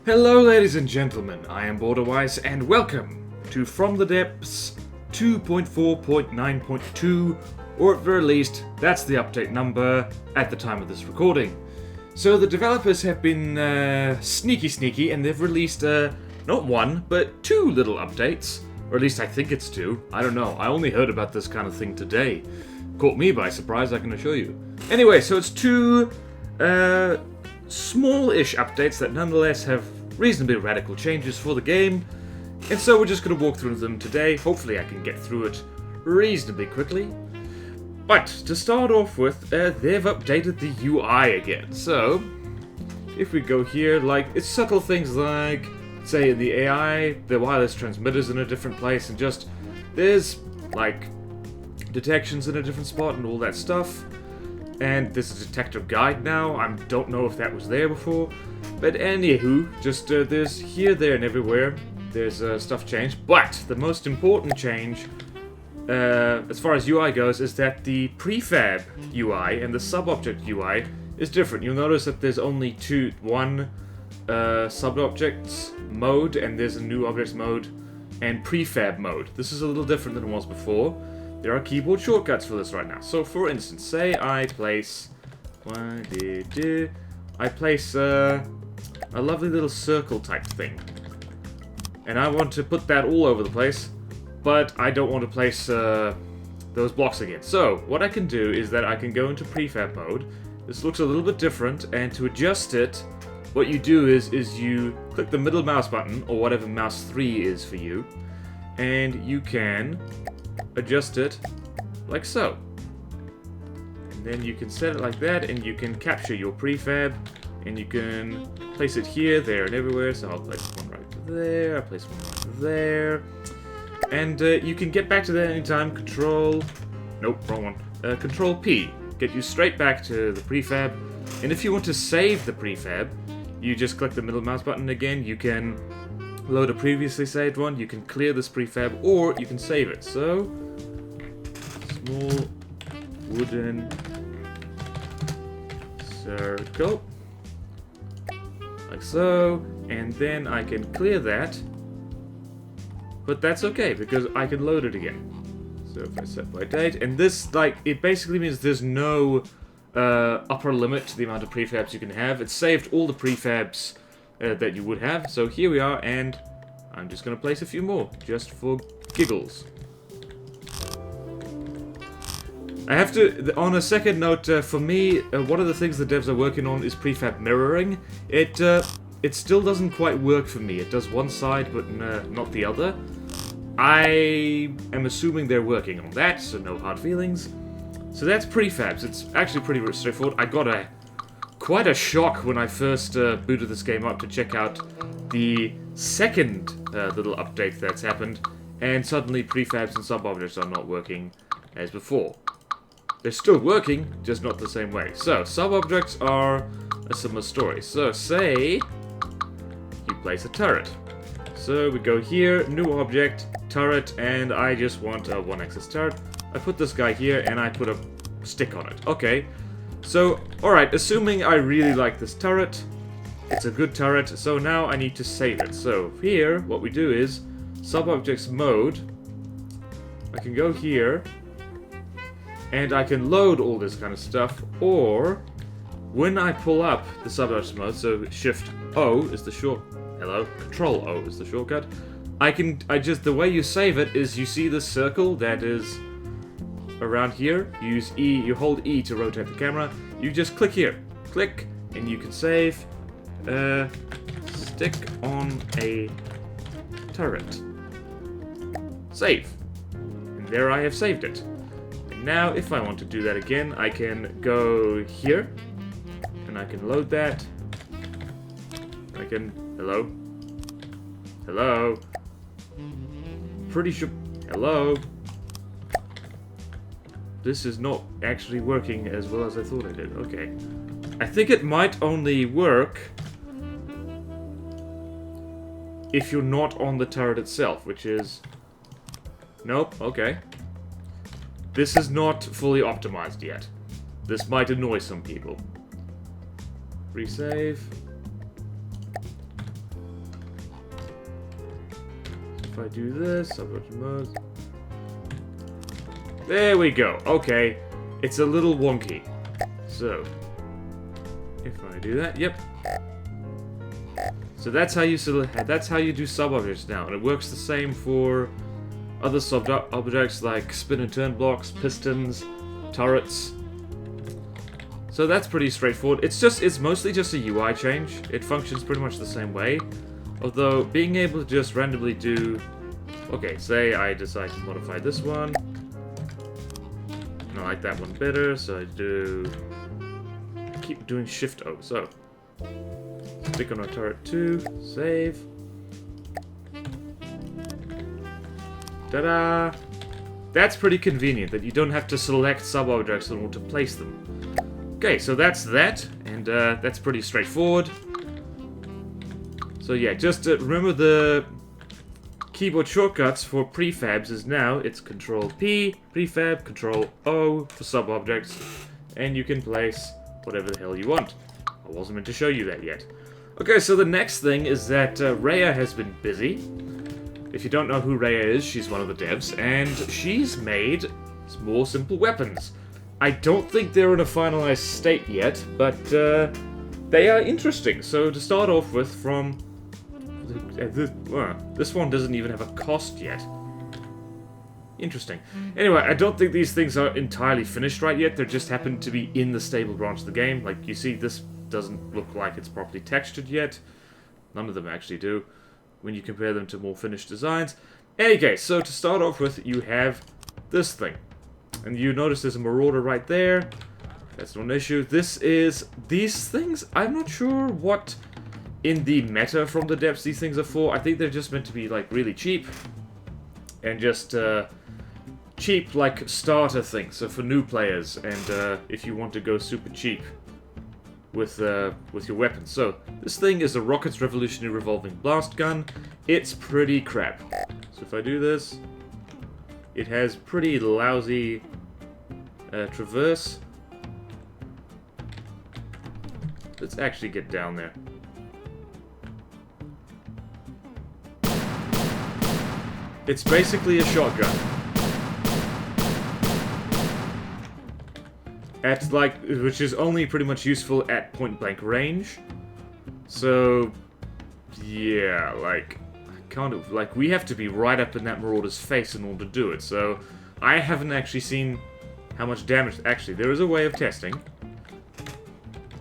Hello ladies and gentlemen, I am BorderWise and welcome to From the Depths 2.4.9.2, or at very least, that's the update number at the time of this recording. So the developers have been sneaky and they've released not one, but two little updates, or at least I think it's two, I don't know, I only heard about this kind of thing today. Caught me by surprise, I can assure you. Anyway, so it's two small-ish updates that nonetheless have reasonably radical changes for the game, and so we're just going to walk through them today. Hopefully I can get through it reasonably quickly. But to start off with, they've updated the UI again. So if we go here, like, it's subtle things like, say in the AI, the wireless transmitter's in a different place, and just there's like detections in a different spot and all that stuff. And there's a detector guide now. I don't know if that was there before. But anywho, just there's here, there, and everywhere. There's stuff changed. But the most important change, as far as UI goes, is that the prefab UI and the sub-object UI is different. You'll notice that there's only one sub-objects mode, and there's a new objects mode and prefab mode. This is a little different than it was before. There are keyboard shortcuts for this right now. So, for instance, say I place a lovely little circle type thing, and I want to put that all over the place, but I don't want to place those blocks again. So, what I can do is that I can go into prefab mode. This looks a little bit different, and to adjust it, what you do is you click the middle mouse button, or whatever mouse 3 is for you, and you can adjust it like so. And then you can set it like that, and you can capture your prefab, and you can place it here, there, and everywhere. So I'll place one right there, I'll place one right there. And you can get back to that anytime. Control P. Get you straight back to the prefab. And if you want to save the prefab, you just click the middle mouse button again. You can load a previously saved one, you can clear this prefab, or you can save it. So, small wooden circle, like so, and then I can clear that, but that's okay, because I can load it again. So if I set by date, and this, like, it basically means there's no upper limit to the amount of prefabs you can have. It saved all the prefabs that you would have. So here we are, and I'm just going to place a few more, just for giggles. I have to, on a second note, for me, one of the things the devs are working on is prefab mirroring. It still doesn't quite work for me. It does one side, but not the other. I am assuming they're working on that, so no hard feelings. So that's prefabs. It's actually pretty straightforward. I got quite a shock when I first booted this game up to check out the second little update that's happened, and suddenly prefabs and sub-objects are not working as before. They're still working, just not the same way. So, sub-objects are a similar story. So, say you place a turret. So, we go here, new object, turret, and I just want a one-axis turret. I put this guy here, and I put a stick on it. Okay. So, alright, assuming I really like this turret, it's a good turret, so now I need to save it. So, here, what we do is, sub-objects mode, I can go here, and I can load all this kind of stuff, or, when I pull up the sub-objects mode, so Shift-O is the Control-O is the shortcut, the way you save it is you see the circle that is around here, you use E, you hold E to rotate the camera, you just click here, click, and you can save, stick on a turret. Save. And there I have saved it. And now, if I want to do that again, I can go here, and I can load that. I can, hello? Pretty sure, hello? This is not actually working as well as I thought it did. Okay. I think it might only work if you're not on the turret itself, which is... Nope, okay. This is not fully optimized yet. This might annoy some people. Resave. I do this, there we go. Okay, it's a little wonky. So, if I do that, yep. So that's how you do sub-objects now, and it works the same for other sub-objects like spin and turn blocks, pistons, turrets. So that's pretty straightforward. It's mostly just a UI change. It functions pretty much the same way. Although being able to just randomly do, okay, say I decide to modify this one. And I like that one better, so I keep doing Shift O. So stick on a turret 2, save. Ta-da! That's pretty convenient, that you don't have to select sub-objects in order to place them. Okay, so that's that, and that's pretty straightforward. So yeah, just remember the keyboard shortcuts for prefabs is now, it's Control-P, prefab, Control-O for sub-objects, and you can place whatever the hell you want. I wasn't meant to show you that yet. Okay, so the next thing is that Rhea has been busy. If you don't know who Rhea is, she's one of the devs, and she's made more simple weapons. I don't think they're in a finalized state yet, but they are interesting. So to start off with, from this one doesn't even have a cost yet. Interesting. Anyway, I don't think these things are entirely finished right yet. They just happen to be in the stable branch of the game. Like you see, this doesn't look like it's properly textured yet. None of them actually do, when you compare them to more finished designs. Anyway, so to start off with, you have this thing. And you notice there's a marauder right there. That's not an issue. These things, I'm not sure what in the meta from the depths these things are for. I think they're just meant to be like really cheap. And just cheap like starter things. So for new players and if you want to go super cheap with your weapons. So this thing is a Rocket's Revolutionary Revolving Blast Gun. It's pretty crap. So if I do this, it has pretty lousy traverse. Let's actually get down there. It's basically a shotgun. Which is only pretty much useful at point-blank range. So, yeah, we have to be right up in that marauder's face in order to do it. So, I haven't actually seen how much damage. Actually, there is a way of testing.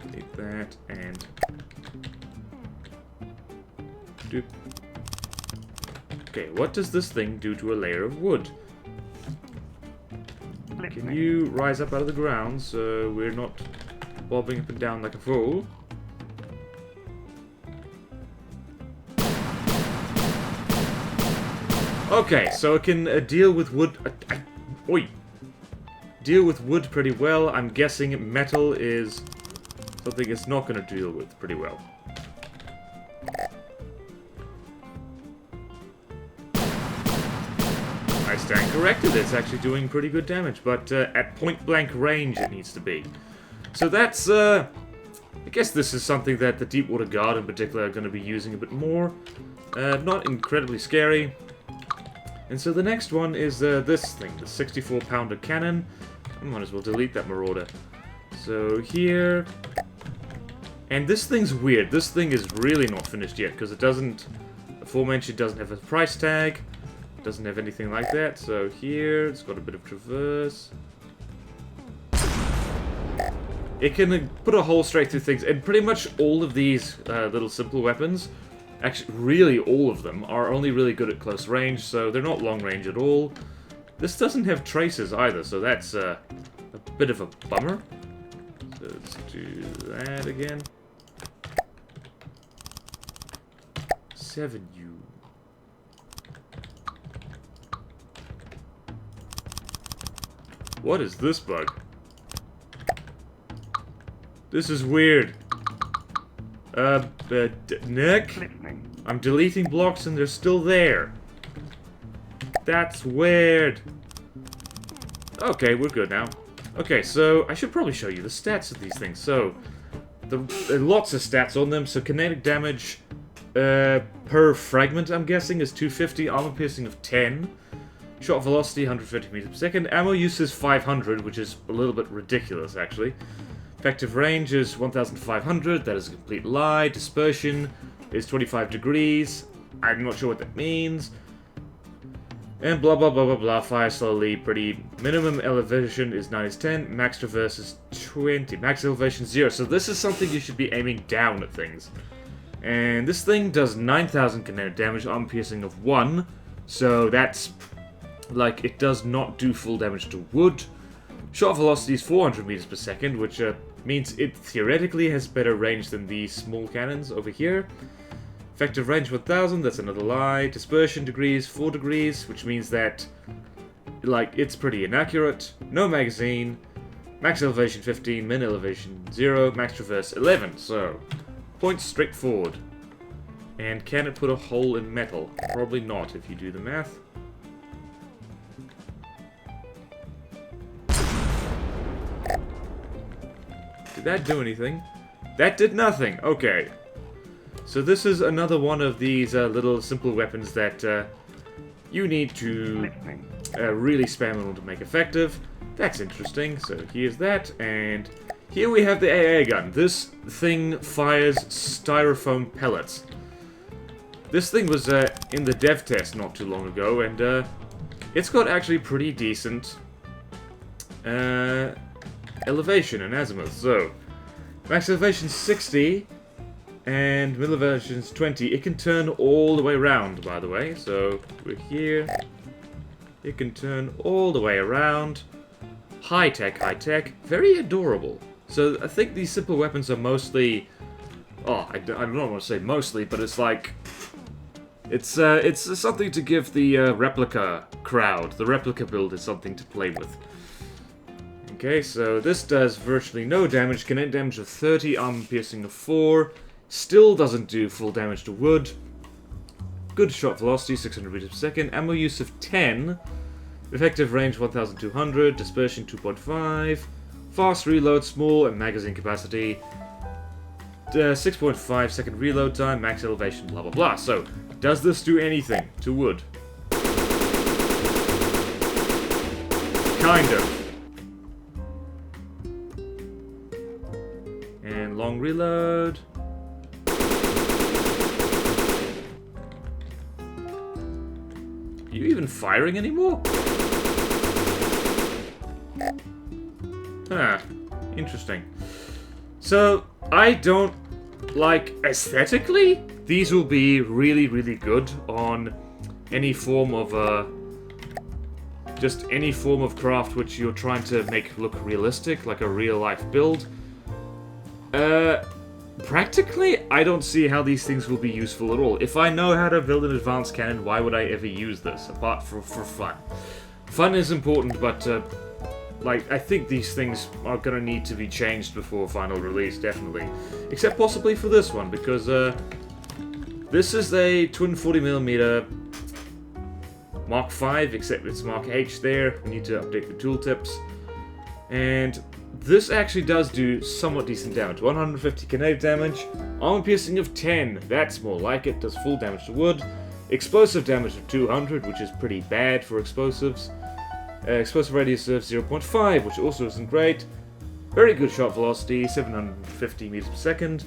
Delete that and doop. Okay, what does this thing do to a layer of wood? Can you rise up out of the ground so we're not bobbing up and down like a fool? Okay, so it can deal with wood. Deal with wood pretty well. I'm guessing metal is something it's not going to deal with pretty well. I stand corrected. It's actually doing pretty good damage, but at point-blank range it needs to be. So that's, I guess this is something that the Deepwater Guard in particular are going to be using a bit more. Not incredibly scary. And so the next one is this thing, the 64-pounder cannon. I might as well delete that marauder. So here... And this thing's weird. This thing is really not finished yet, because it doesn't... Aforementioned doesn't have a price tag. Doesn't have anything like that. So here, it's got a bit of traverse. It can put a hole straight through things. And pretty much all of these little simple weapons... Actually, really all of them are only really good at close range, so they're not long range at all. This doesn't have traces either, so that's a bit of a bummer. So let's do that again. 7U. What is this bug? This is weird. Nick? I'm deleting blocks and they're still there. That's weird. Okay, we're good now. Okay, so I should probably show you the stats of these things. So, there are lots of stats on them. So kinetic damage, per fragment, I'm guessing, is 250. Armor piercing of 10. Shot velocity, 150 meters per second. Ammo use is 500, which is a little bit ridiculous, actually. Effective range is 1,500. That is a complete lie. Dispersion is 25 degrees. I'm not sure what that means. And blah blah blah blah blah. Fire slowly. Pretty. Minimum elevation is 9 10. Max traverse is 20. Max elevation 0. So this is something you should be aiming down at things. And this thing does 9,000 kinetic damage. Armor piercing of 1. So that's like it does not do full damage to wood. Shot velocity is 400 meters per second, which means it theoretically has better range than these small cannons over here. Effective range 1000, that's another lie. Dispersion degrees 4 degrees, which means that like it's pretty inaccurate. No magazine. Max elevation 15, min elevation 0, max traverse 11. So points straight forward. And can it put a hole in metal? Probably not if you do the math. Did that do anything? That did nothing. Okay. So this is another one of these little simple weapons that you need to really spam in order to make effective. That's interesting. So here's that, and here we have the AA gun. This thing fires styrofoam pellets. This thing was in the dev test not too long ago, and it's got actually pretty decent elevation and azimuth. So max elevation 60 and middle elevation is 20. It can turn all the way around, by the way. So we're here. It can turn all the way around. High tech, very adorable. So I think these simple weapons are mostly, I don't want to say mostly, but it's like it's something to give the replica crowd. The replica build is something to play with. Okay, so this does virtually no damage. Kinetic damage of 30, armor piercing of 4. Still doesn't do full damage to wood. Good shot velocity, 600 meters per second. Ammo use of 10. Effective range 1200. Dispersion 2.5. Fast reload, small, and magazine capacity. 6.5 second reload time, max elevation, blah blah blah. So, does this do anything to wood? Kind of. And long reload. Are you even firing anymore? Huh. Interesting. So, I don't like aesthetically. These will be really, really good on any form of just any form of craft which you're trying to make look realistic, like a real-life build. Practically, I don't see how these things will be useful at all. If I know how to build an advanced cannon, why would I ever use this, apart from for fun? Fun is important, but, like, I think these things are gonna need to be changed before final release, definitely. Except possibly for this one, because, this is a twin 40mm Mark 5, except it's Mark H there. We need to update the tooltips. And this actually does do somewhat decent damage. 150 kinetic damage, armor piercing of 10, that's more like it, does full damage to wood. Explosive damage of 200, which is pretty bad for explosives. Explosive radius of 0.5, which also isn't great. Very good shot velocity, 750 meters per second.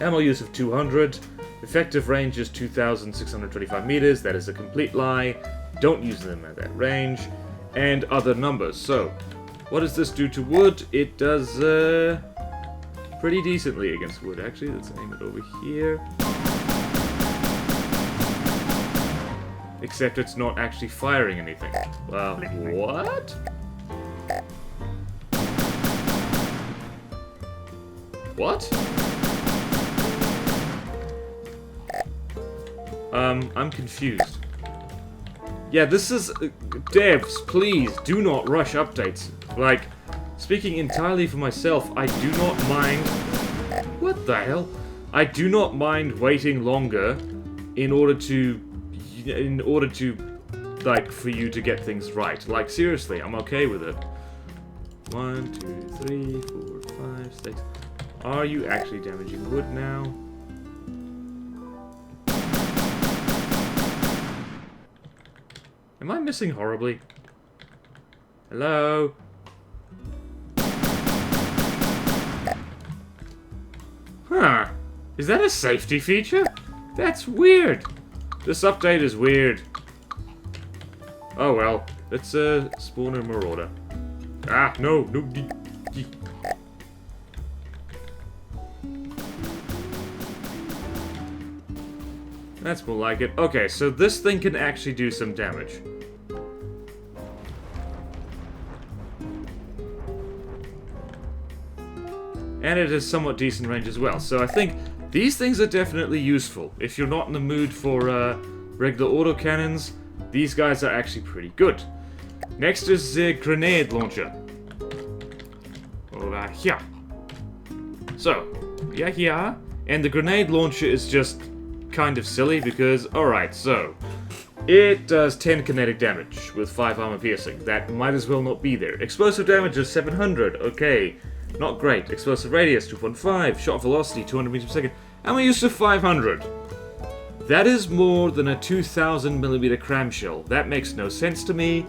Ammo use of 200. Effective range is 2,625 meters, that is a complete lie. Don't use them at that range. And other numbers. So, what does this do to wood? It does pretty decently against wood, actually. Let's aim it over here. Except it's not actually firing anything. Well, what? What? I'm confused. Yeah, this is... devs, please, do not rush updates. Like, speaking entirely for myself, I do not mind... What the hell? I do not mind waiting longer in order to, like, for you to get things right. Like, seriously, I'm okay with it. 1, 2, 3, 4, 5, 6... Are you actually damaging wood now? Am I missing horribly? Hello? Huh. Is that a safety feature? That's weird. This update is weird. Oh well. Let's spawn a marauder. Ah, no. That's more like it. Okay, so this thing can actually do some damage. And it has somewhat decent range as well. So I think these things are definitely useful. If you're not in the mood for regular autocannons, these guys are actually pretty good. Next is the grenade launcher. Over here. So, yeah. And the grenade launcher is just kind of silly because, alright, so it does 10 kinetic damage with 5 armor piercing. That might as well not be there. Explosive damage is 700, okay. Not great. Explosive radius, 2.5. Shot velocity, 200 meters per second. And we're used to 500. That is more than a 2,000mm cramshell. That makes no sense to me.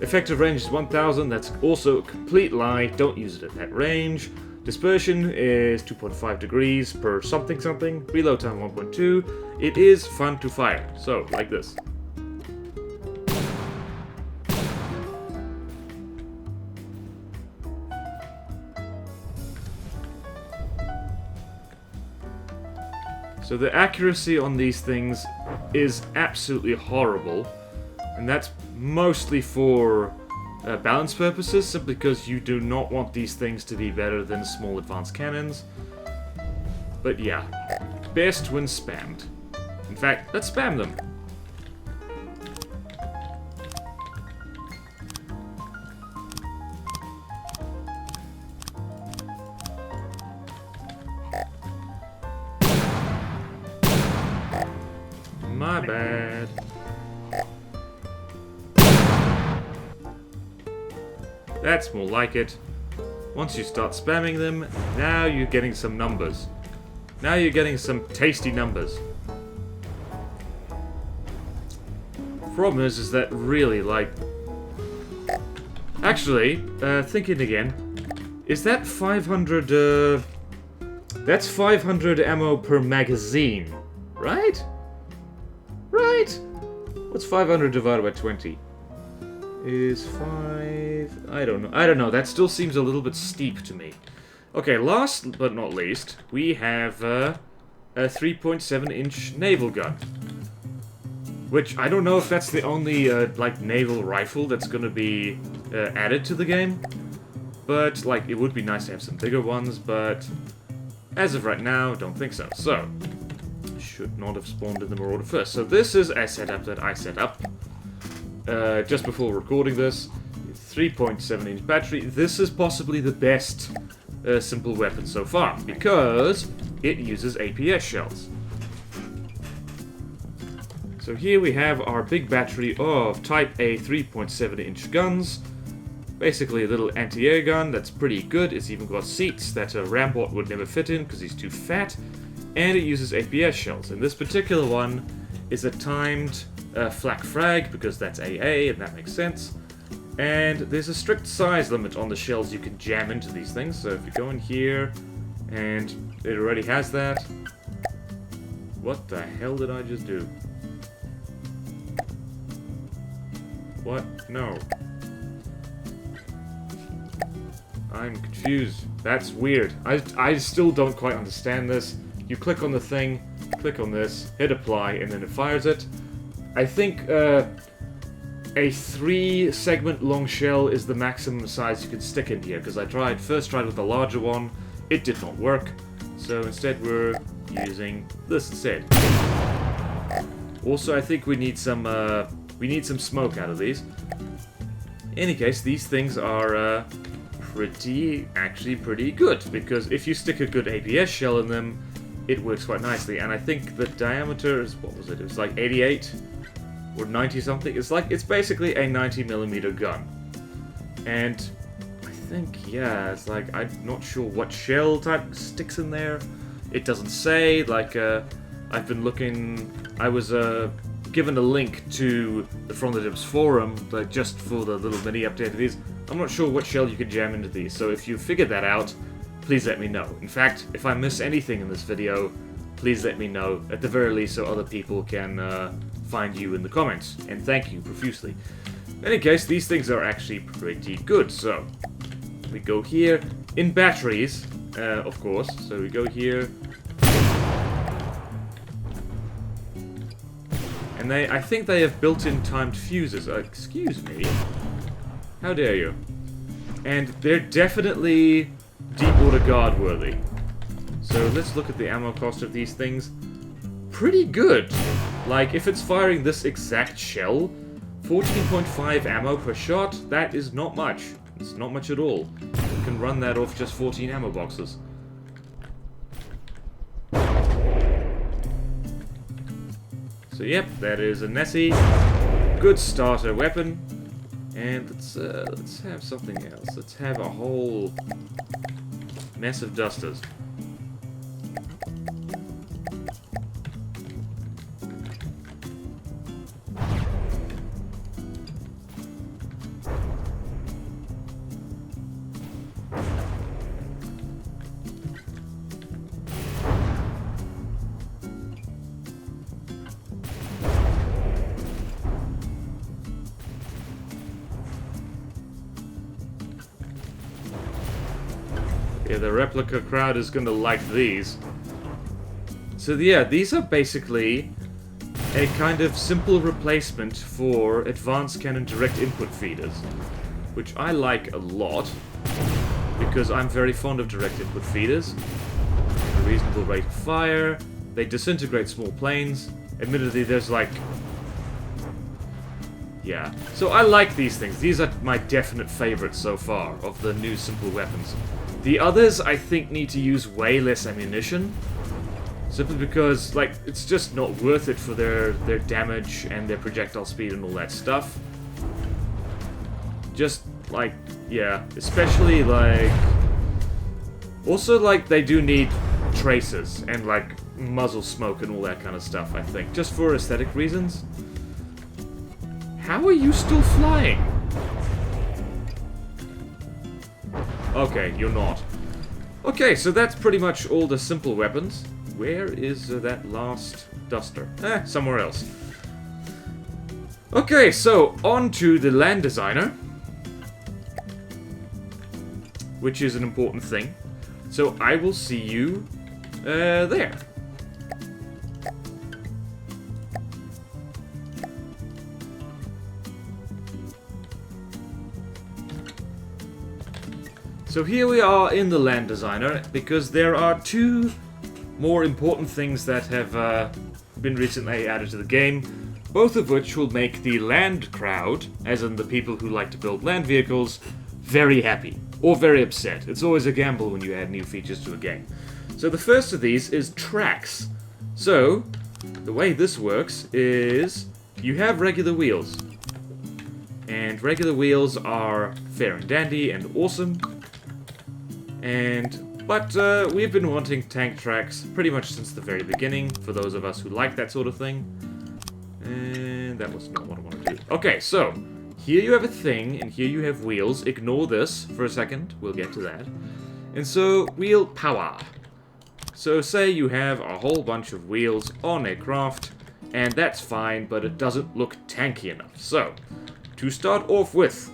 Effective range is 1,000. That's also a complete lie. Don't use it at that range. Dispersion is 2.5 degrees per something. Reload time 1.2. It is fun to fire. So, like this. So the accuracy on these things is absolutely horrible, and that's mostly for balance purposes, simply because you do not want these things to be better than small advanced cannons. But yeah, best when spammed. In fact, let's spam them. My bad. That's more like it. Once you start spamming them, now you're getting some numbers. Now you're getting some tasty numbers. Problem is that really, like... Actually, thinking again, is that 500, that's 500 ammo per magazine, right? Right? What's 500 divided by 20? Is 5... I don't know. That still seems a little bit steep to me. Okay, last but not least, we have a 3.7-inch naval gun. Which, I don't know if that's the only, like, naval rifle that's gonna be added to the game. But, like, it would be nice to have some bigger ones, but as of right now, don't think so. So, should not have spawned in the Marauder first. So this is a setup that I set up just before recording this. 3.7-inch battery. This is possibly the best simple weapon so far, because it uses APS shells. So here we have our big battery of Type A 3.7-inch guns. Basically a little anti-air gun that's pretty good. It's even got seats that a Rampart would never fit in because he's too fat. And it uses APS shells. And this particular one is a timed flak frag, because that's AA, and that makes sense. And there's a strict size limit on the shells you can jam into these things. So if you go in here, and it already has that. What the hell did I just do? What? No. I'm confused. That's weird. I still don't quite understand this. You click on the thing, click on this, hit apply, and then it fires it. I think a 3-segment long shell is the maximum size you can stick in here, because I first tried with the larger one, it did not work. So instead we're using this instead. Also, I think we need some smoke out of these. In any case, these things are actually pretty good, because if you stick a good APS shell in them, it works quite nicely. And I think the diameter is, what was it? It was like 88 or 90 something. It's basically a 90mm gun. And I think, yeah, it's like, I'm not sure what shell type sticks in there. It doesn't say. Like, I've been looking. I was given a link to the From the Dips forum, like just for the little mini update of these. I'm not sure what shell you can jam into these, so if you figured that out, please let me know. In fact, if I miss anything in this video, please let me know, at the very least, so other people can find you in the comments. And thank you profusely. In any case, these things are actually pretty good, so we go here, in batteries, of course, so we go here, and I think they have built-in timed fuses. Excuse me. How dare you? And they're definitely deep-water guard worthy. So let's look at the ammo cost of these things. Pretty good. Like, if it's firing this exact shell, 14.5 ammo per shot, that is not much. It's not much at all. You can run that off just 14 ammo boxes. So yep, that is a Nessie. Good starter weapon. And let's have something else. Let's have a whole mess of dusters. Yeah, the replica crowd is gonna like these. So yeah, these are basically a kind of simple replacement for advanced cannon direct input feeders, which I like a lot, because I'm very fond of direct input feeders. A reasonable rate of fire, they disintegrate small planes. Admittedly, there's like... yeah. So I like these things. These are my definite favorites so far of the new simple weapons. The others, I think, need to use way less ammunition. Simply because, like, it's just not worth it for their damage and their projectile speed and all that stuff. Just, like, yeah. Especially, like... also, like, they do need tracers and, like, muzzle smoke and all that kind of stuff, I think. Just for aesthetic reasons. How are you still flying? Okay, you're not. Okay, so that's pretty much all the simple weapons. Where is that last duster? Somewhere else. Okay, so on to the land designer, which is an important thing. So I will see you there. So here we are in the land designer, because there are two more important things that have been recently added to the game, both of which will make the land crowd, as in the people who like to build land vehicles, very happy, or very upset. It's always a gamble when you add new features to a game. So the first of these is tracks. So, the way this works is, you have regular wheels. And regular wheels are fair and dandy and awesome. But we've been wanting tank tracks pretty much since the very beginning, for those of us who like that sort of thing. And that was not what I wanted to do. Okay, so, here you have a thing, and here you have wheels. Ignore this for a second, we'll get to that. And so, wheel power. So say you have a whole bunch of wheels on a craft, and that's fine, but it doesn't look tanky enough. So, to start off with,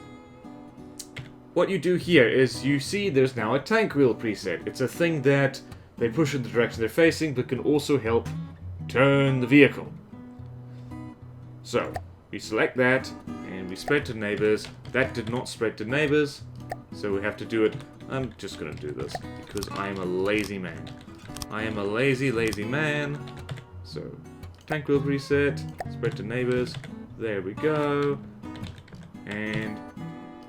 what you do here is you see there's now a tank wheel preset. It's a thing that they push in the direction they're facing, but can also help turn the vehicle. So, we select that, and we spread to neighbors. That did not spread to neighbors, so we have to do it. I'm just gonna do this, because I am a lazy man. I am a lazy, lazy man. So, tank wheel preset, spread to neighbors. There we go. And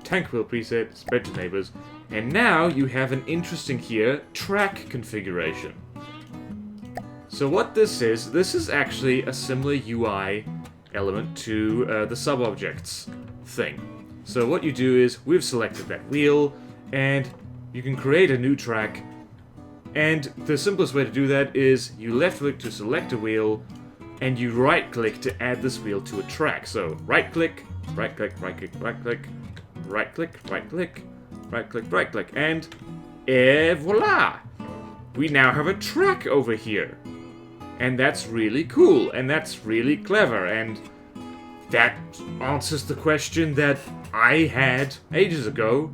tank wheel preset, spread to neighbors. And now you have an interesting here track configuration. So what this is actually a similar UI element to the sub-objects thing. So what you do is, we've selected that wheel, and you can create a new track. And the simplest way to do that is, you left click to select a wheel, and you right-click to add this wheel to a track. So right-click, right-click, right-click, right-click, right-click, right-click, right-click, right-click, and voila! We now have a track over here. And that's really cool, and that's really clever, and that answers the question that I had ages ago,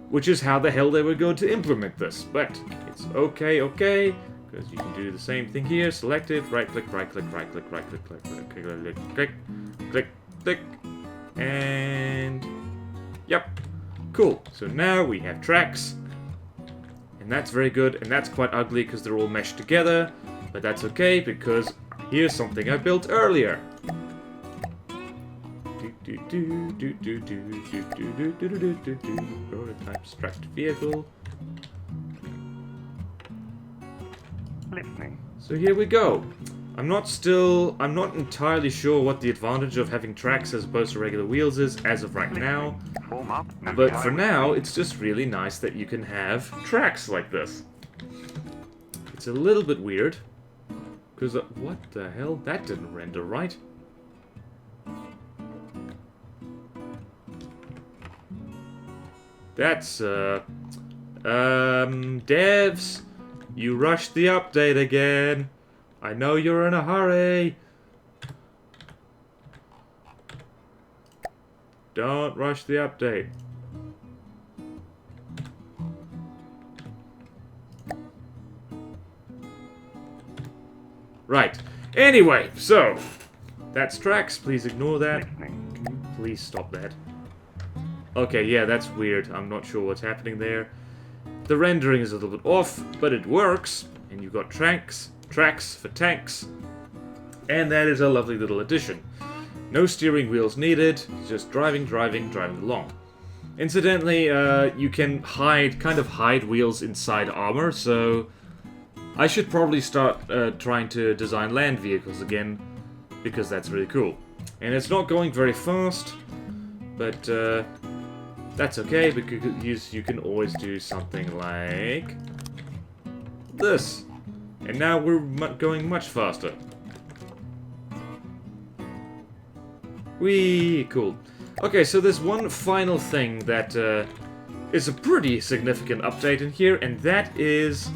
which is how the hell they were going to implement this. But it's okay, because you can do the same thing here. Select it, right-click, right-click, right-click, right-click, click, click, click, click, click, click, and yep, cool. So now we have tracks, and that's very good, and that's quite ugly because they're all meshed together. But that's okay, because here's something I built earlier. Prototype structured vehicle. Listening. So here we go. I'm not entirely sure what the advantage of having tracks as opposed to regular wheels is as of right now. Form up. But for now, it's just really nice that you can have tracks like this. It's a little bit weird. Because, what the hell? That didn't render right. That's, devs, you rushed the update again. I know you're in a hurry. Don't rush the update. Right. Anyway, so that's tracks. Please ignore that. Can you please stop that? Okay, yeah, that's weird. I'm not sure what's happening there. The rendering is a little bit off, but it works. And you've got tracks for tanks. And that is a lovely little addition. No steering wheels needed. Just driving along. Incidentally, you can kind of hide wheels inside armor, so I should probably start trying to design land vehicles again, because that's really cool. And it's not going very fast, but that's okay, because you can always do something like this. And now we're going much faster. Whee! Cool. Okay, so there's one final thing that is a pretty significant update in here, and that is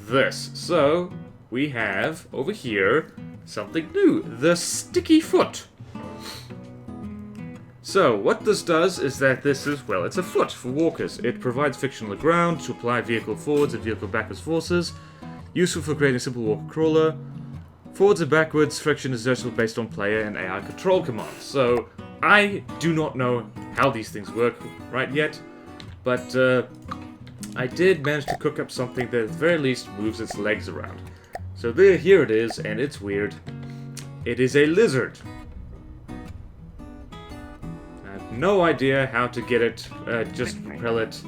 this. So, we have, over here, something new. The sticky foot. So, what this does is that this is, well, it's a foot for walkers. It provides friction on the ground to apply vehicle forwards and vehicle backwards forces. Useful for creating a simple walker crawler. Forwards and backwards, friction is adjustable based on player and AI control commands. So, I do not know how these things work right yet, but I did manage to cook up something that at the very least moves its legs around. So here it is, and it's weird. It is a lizard. I have no idea how to get it, just propel it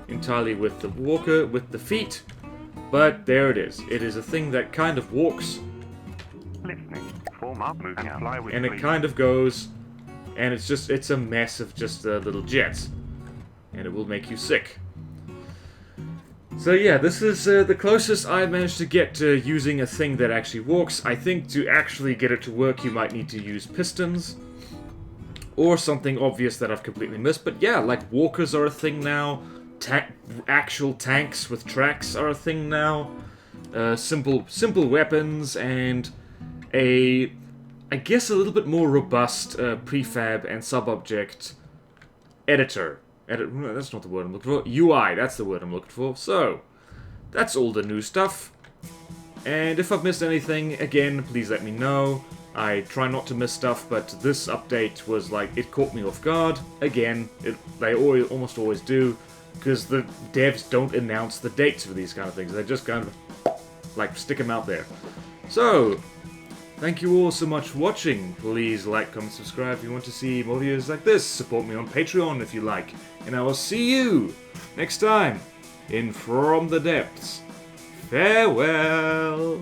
entirely with the walker, with the feet, but there it is. It is a thing that kind of walks, Form up, move and fly with and it kind of goes, and it's a mess of just little jets, and it will make you sick. So yeah, this is the closest I managed to get to using a thing that actually walks. I think to actually get it to work, you might need to use pistons, or something obvious that I've completely missed. But yeah, like walkers are a thing now, actual tanks with tracks are a thing now, simple weapons, and I guess a little bit more robust prefab and sub-object editor. That's not the word I'm looking for. UI, that's the word I'm looking for. So, that's all the new stuff. And if I've missed anything, again, please let me know. I try not to miss stuff, but this update was like, it caught me off guard. Again, they almost always do, because the devs don't announce the dates for these kind of things. They just kind of, like, stick them out there. So, thank you all so much for watching. Please like, comment, subscribe if you want to see more videos like this. Support me on Patreon if you like. And I will see you next time in From the Depths. Farewell.